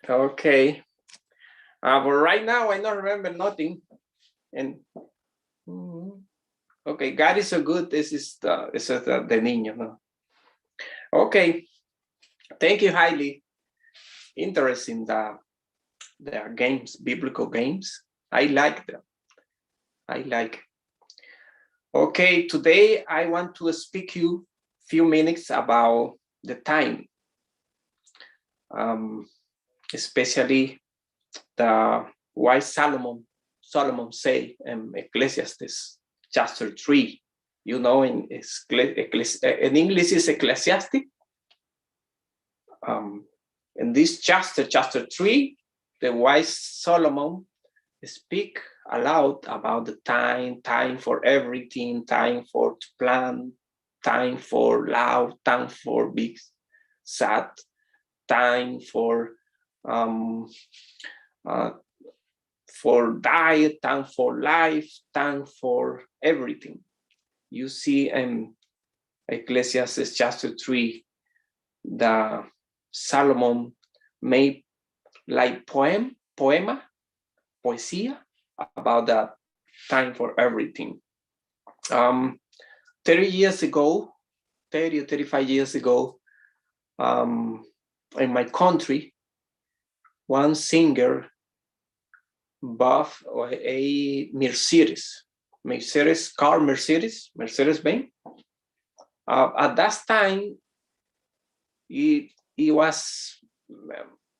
Okay. But right now I don't remember nothing. And okay, God is so good. This is the niño, no? Okay. Thank you, highly interesting the games, biblical games. I like them. I like. Okay, today I want to speak you few minutes about the time, especially the why Solomon say in Ecclesiastes chapter 3. You know, in English is Ecclesiastic. In this chapter 3, the wise Solomon speak aloud about the time for everything, time for to plan, time for love, time for big sad, time um, uh, for diet, time for life, time for everything. You see in Ecclesiastes chapter 3, the Solomon made like poesía about that time for everything. 30 years ago, 30 or 35 years ago, in my country, one singer bought a Mercedes Benz. At that time, it was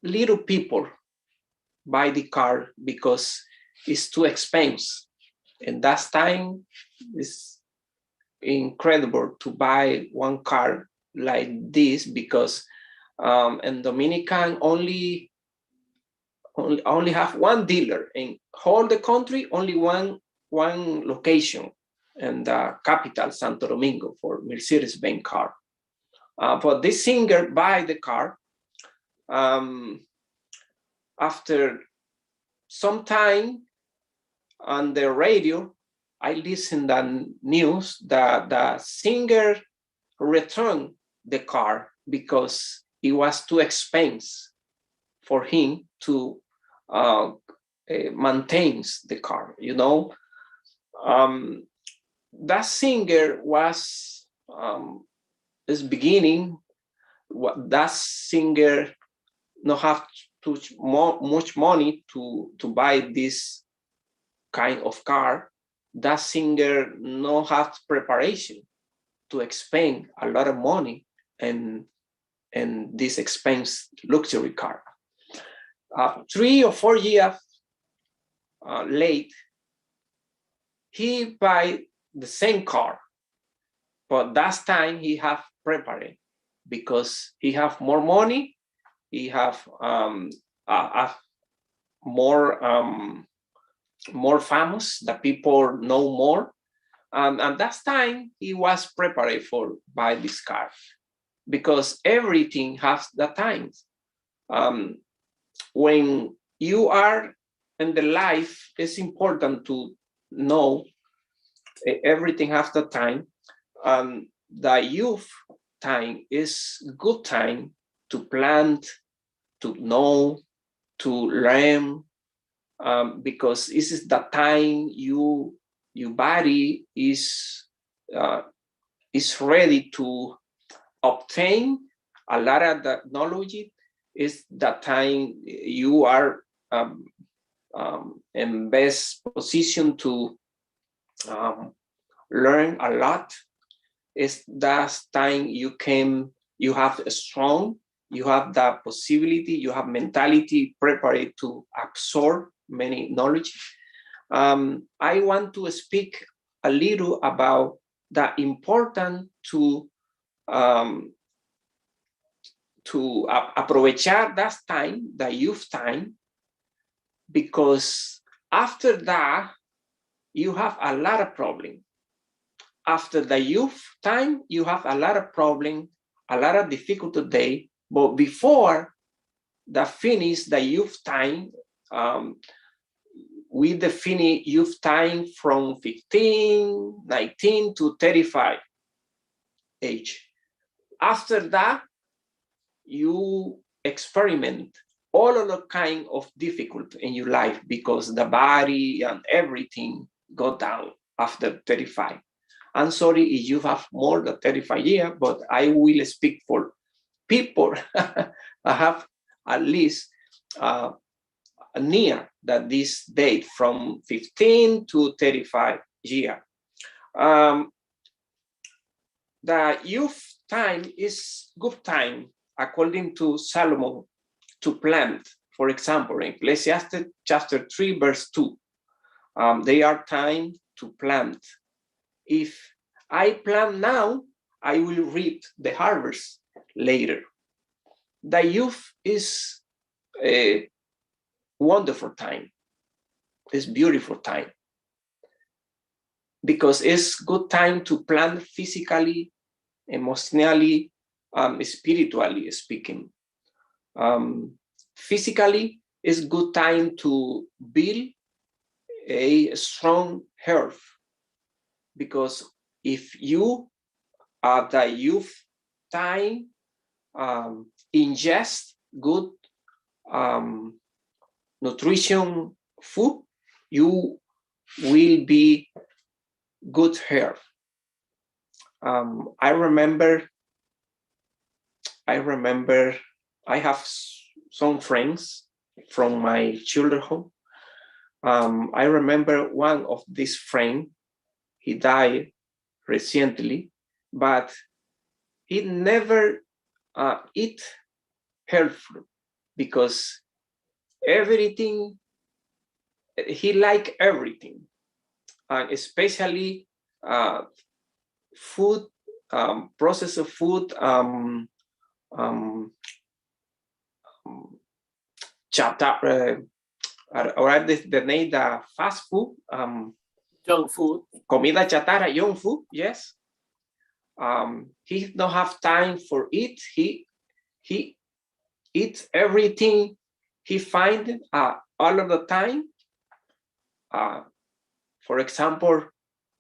little people buy the car because it's too expensive. And that time it's incredible to buy one car like this because in Dominican only have one dealer in whole the country, only one location in the capital Santo Domingo for Mercedes-Benz car. But this singer buy the car. After some time on the radio, I listened to news that the singer returned the car because it was too expensive for him to maintain the car. You know, that singer was is beginning. That singer not have too much money to buy this kind of car. That singer no have preparation to expend a lot of money and this expense luxury car. 3 or 4 years late, he buy the same car, but that time he have prepared because he have more money, he have more famous, the people know more. And that time he was prepared for buy this car because everything has the time. When you are in the life, it's important to know everything has the time. The youth time is good time to plant, to know, to learn, because this is the time your body is ready to obtain a lot of the knowledge. Is the time you are in best position to learn a lot. Is that time you have a strong, you have the possibility, you have mentality prepared to absorb many knowledge. I want to speak a little about the important to aprovechar that time, the youth time, because after that you have a lot of problem. After the youth time, you have a lot of problem, a lot of difficult day. But before the finish the youth time, we define youth time from 15, 19 to 35 age. After that, you experiment all of the kind of difficulty in your life because the body and everything go down after 35. I'm sorry if you have more than 35 years, but I will speak for people I have at least near that this date from 15 to 35 years. The youth time is good time, according to Solomon, to plant. For example, in Ecclesiastes chapter 3, verse 2, they are time to plant. If I plant now, I will reap the harvest later. The youth is a wonderful time. It's beautiful time because it's good time to plant physically, emotionally, spiritually speaking. Physically, it's good time to build a strong health because if you at the youth time ingest good nutrition food, you will be good health. I remember I have some friends from my childhood home. I remember one of these friends, he died recently, but he never eat healthy because everything, he liked everything, especially food, processed food, ahora the name, the fast food, junk food, comida chatarra, young food, yes. He don't have time for it. He eats everything he find all of the time. For example,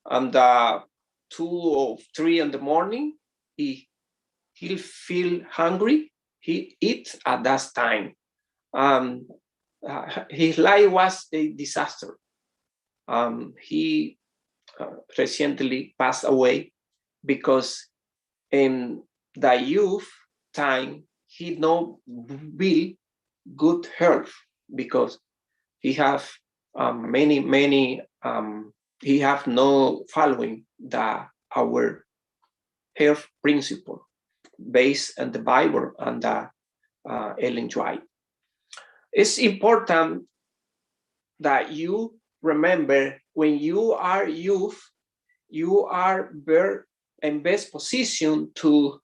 on the 2 or 3 in the morning, he'll feel hungry. He eats at that time. His life was a disaster. He recently passed away because in the youth time, he no build good health because he have many he have no following our health principle based on the Bible and the Ellen White. It's important that you remember when you are youth, you are in best position to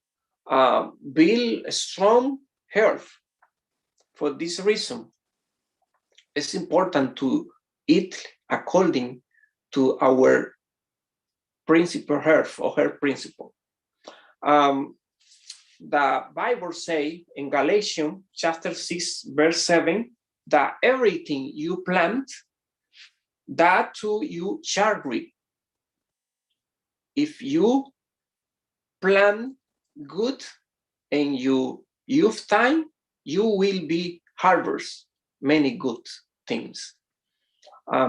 build a strong health. For this reason, it's important to eat according to our principle health or health principle. The Bible say in Galatians chapter 6, verse 7, that everything you plant, that too you shall reap. If you plant good in your youth time, you will be harvest many good things. Hay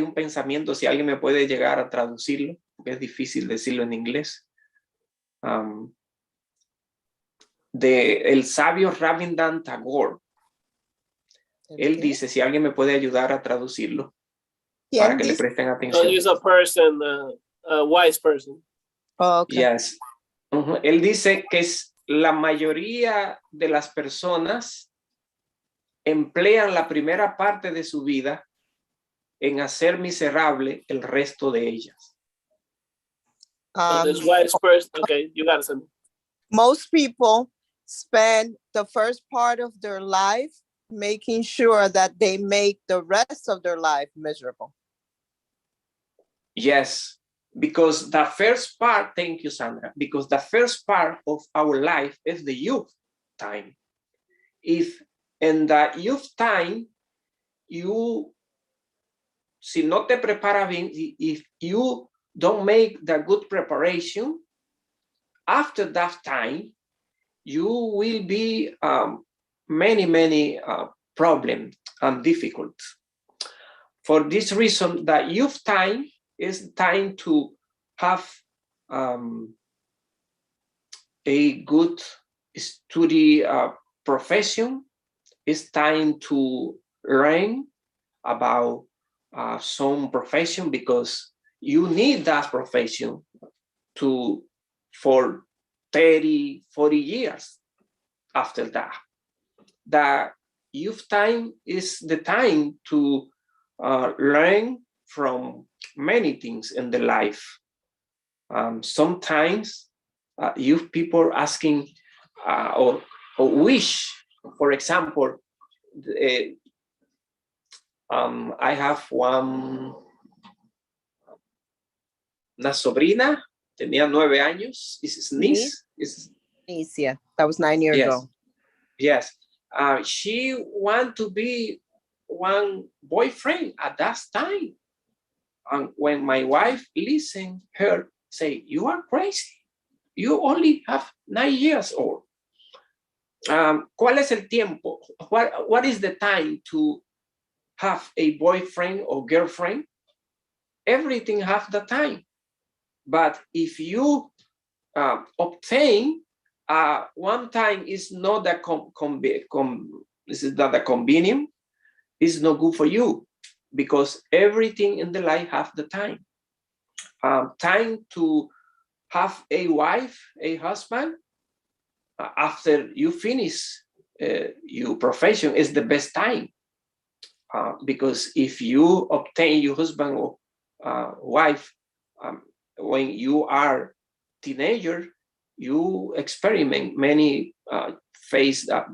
un pensamiento, si alguien me puede llegar a traducirlo, porque es difícil decirlo en inglés, de el sabio Rabindranath Tagore. Él dice, si alguien me puede ayudar a traducirlo, para que le presten atención. He's a person, a wise person. Oh, okay. Yes. Él dice que la mayoría de las personas emplean la primera parte de su vida en hacer miserable el resto de ellas. This wise person, okay, you got something. Most people spend the first part of their life making sure that they make the rest of their life miserable. Yes, because the first part, thank you, Sandra, because the first part of our life is the youth time. If in the youth time, si no te preparas bien, if you don't make the good preparation, after that time, you will be many problems and difficult. For this reason, the youth time is time to have a good study profession. It's time to learn about some profession, because you need that profession for 30, 40 years after that. The youth time is the time to learn from many things in the life. Sometimes youth people asking or wish, for example, I have una sobrina, tenía 9 años, is niece. Niece, yeah, that was 9 years ago. Yes, she want to be one boyfriend at that time. And when my wife listened her say, "You are crazy. You only have 9 years old." ¿Cuál es el tiempo? What is the time to have a boyfriend or girlfriend? Everything have the time. But if you obtain one time is not that this is not a convenient, it's not good for you, because everything in the life have the time. Time to have a wife, a husband, after you finish your profession is the best time. Because if you obtain your husband or wife when you are teenager, you experiment many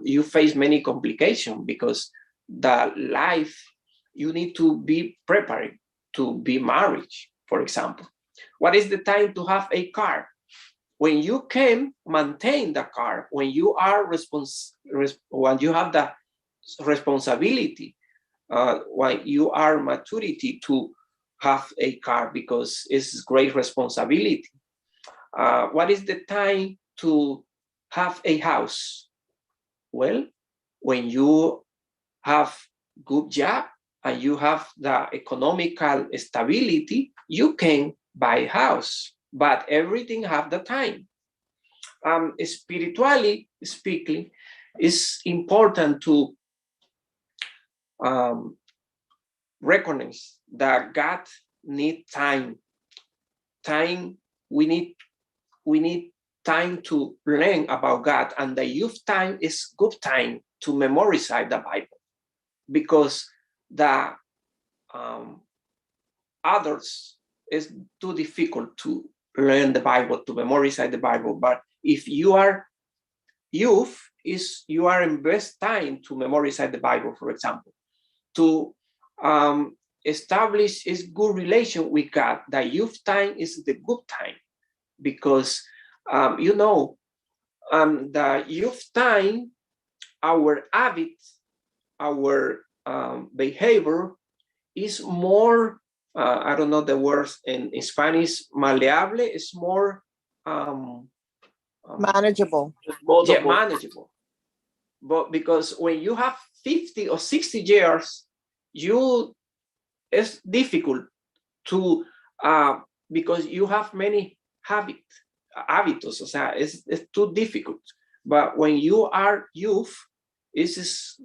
you face many complications, because the life you need to be prepared to be married, for example. What is the time to have a car? When you can maintain the car, when you are when you have the responsibility, when you are maturity to have a car, because it's great responsibility. What is the time to have a house? Well, when you have good job and you have the economical stability, you can buy a house, but everything have the time. Spiritually speaking, it's important to recognize that God need time. We need time to learn about God, and the youth time is good time to memorize the Bible, because the others is too difficult to learn the Bible, to memorize the Bible. But if you are youth, you are in best time to memorize the Bible, for example, to establish a good relation with God. The youth time is the good time, because the youth time, our habits, our behavior is more, I don't know the words in Spanish, maleable, is more manageable. Yeah, manageable. But because when you have 50 or 60 years, it's difficult to, because you have many hábitos, o sea, it's too difficult. But when you are youth, this is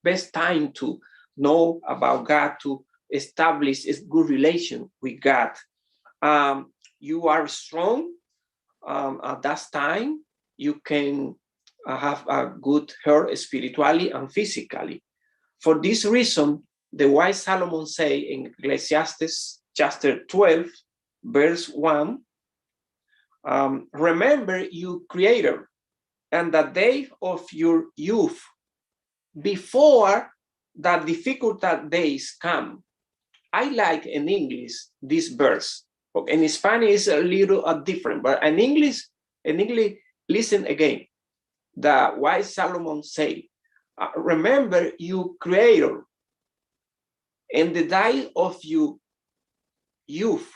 best time to know about God, to establish a good relation with God. You are strong at that time. You can have a good health spiritually and physically. For this reason, the wise Solomon say in Ecclesiastes chapter 12, verse 1, remember your Creator and the day of your youth, before the difficult days come. I like in English this verse. In Spanish is a little different, but in English, listen again. The wise Solomon say, remember your Creator in the day of your youth,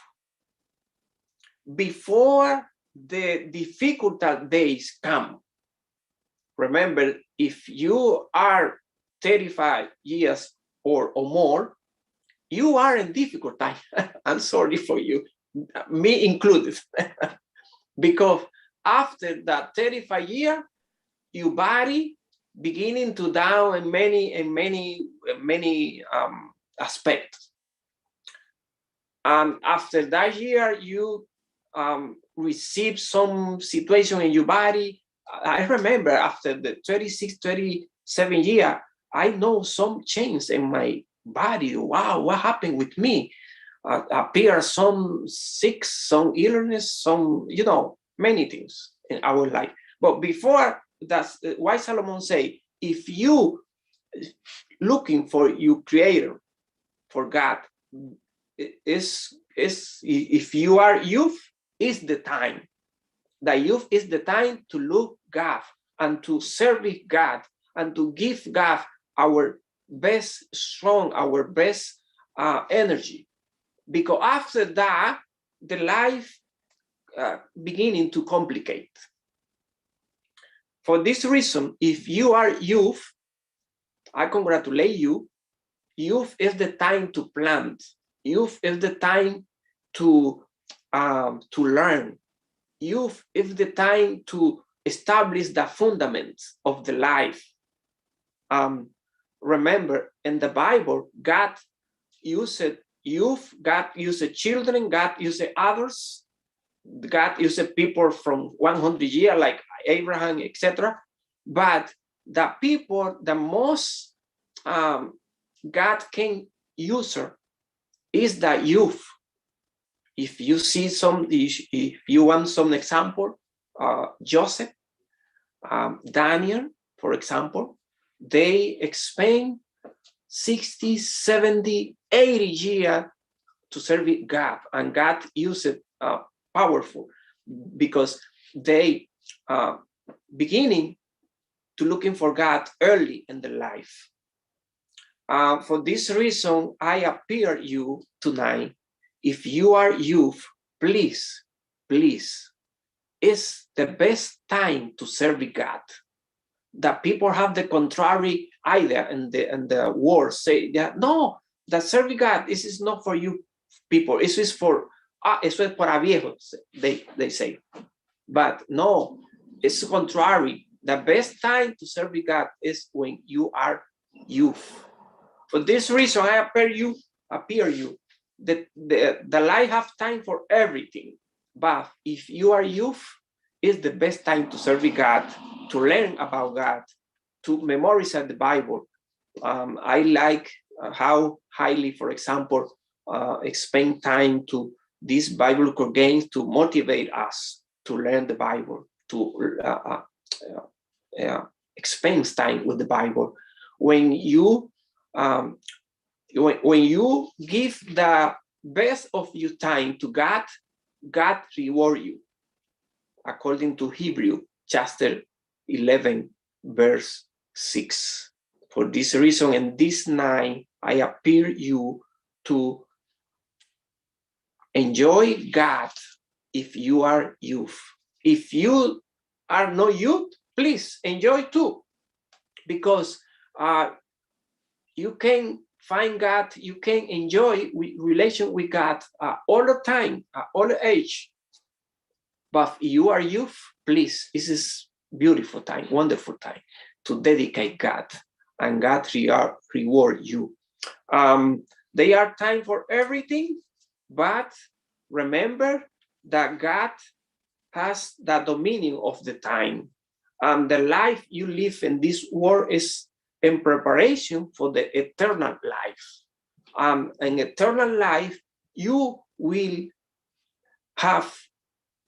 before the difficult days come. remember, if you are 35 years or more, you are in difficult time. I'm sorry for you, me included. Because after that 35 year, your body beginning to down in many aspects. And after that year, you receive some situation in your body. I remember after the 36, 37 year, I know some change in my body. Wow, what happened with me? Appear some sick, some illness, some, many things in our life. But before that's why Solomon say, if you looking for your creator, for God, is if you are youth, is the time. The youth is the time to look God and to serve God and to give God our best strong, our best energy. Because after that, the life beginning to complicate. For this reason, if you are youth, I congratulate you. Youth is the time to plant. Youth is the time to learn. Youth is the time to establish the fundamentals of the life. Remember, in the Bible, God used youth, God used children, God used others, God used people from 100 years like Abraham, etc. But the people, the most God can use is the youth. If you see if you want some example, Joseph, Daniel, for example, they spend 60, 70, 80 years to serve God, and God used it powerful because they beginning to looking for God early in the life. For this reason, I appeal you tonight. If you are youth, please, it's the best time to serve God. The people have the contrary idea, and the world say that no, that serving God, this is not for you people. This is for eso es para viejos, they say. But no, it's contrary. The best time to serve God is when you are youth. For this reason, I appear you. The life have time for everything. But if you are youth, it's the best time to serve God, to learn about God, to memorize the Bible. I like how highly, for example, spend time to these biblical games to motivate us to learn the Bible, to spend time with the Bible. When you when you give the best of your time to God, God reward you. According to Hebrew chapter 11, verse 6. For this reason, and this night, I appeal you to enjoy God if you are youth. If you are no youth, please enjoy too, because you can find God, you can enjoy relation with God all the time, all the age. But if you are youth, please, this is beautiful time, wonderful time to dedicate God, and God reward you. They are time for everything, but remember that God has the dominion of the time, and the life you live in this world is in preparation for the eternal life. In eternal life, you will have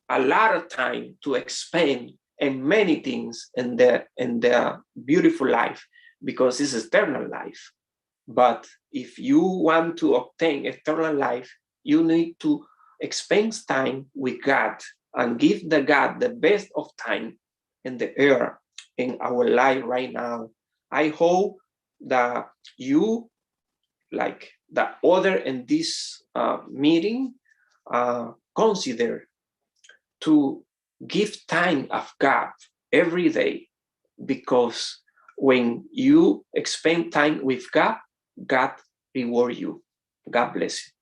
a lot of time to expand in many things in the beautiful life, because it's eternal life. But if you want to obtain eternal life, you need to spend time with God and give the God the best of time in the air in our life right now. I hope that you, like the other in this meeting, consider to give time of God every day, because when you spend time with God, God reward you. God bless you.